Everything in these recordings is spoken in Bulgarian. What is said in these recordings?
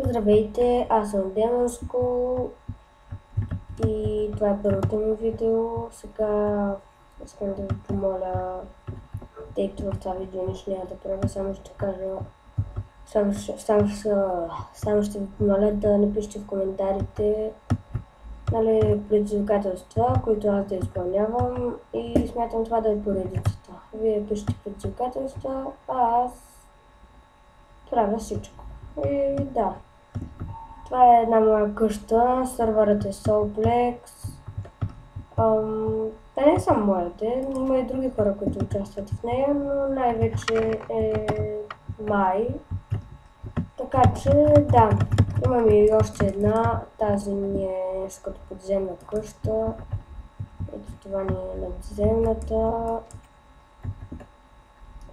Здравейте, аз съм Демонско и това е първото ми видео. Сега искам да ви помоля, тъй като в това видео нищо няма да правя, само ще кажа, само ще ви помоля да напишете в коментарите предизвикателства, които аз да изпълнявам, и смятам това да е поредицата. Вие пишете предизвикателства, а аз правя всичко. И да. Това е една моя къща, сървърът е Soulplex. Те не са моите, има и други хора, които участват в нея, но най-вече е май. Така че да, имаме и още една, тази ни е нещо като подземна къща. Ето това ни е надземната.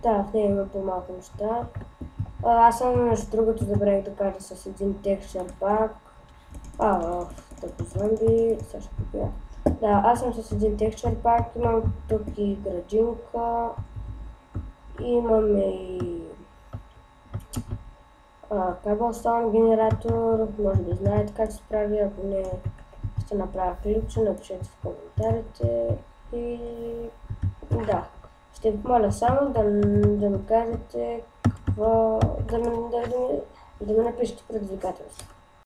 Да, в нея има по-малко неща. Аз съм, между другото, забравих да кажа, с един texture pack. Тъпо зомби, също купя. Да, аз съм с един texture pack, имам тук и градинка. Имаме и cobblestone генератор, може да знаете как се прави, ако не ще направя клипче, напишете в коментарите. И да, ще ви помоля само да ми кажете какво, да ми напишете предизвикателство.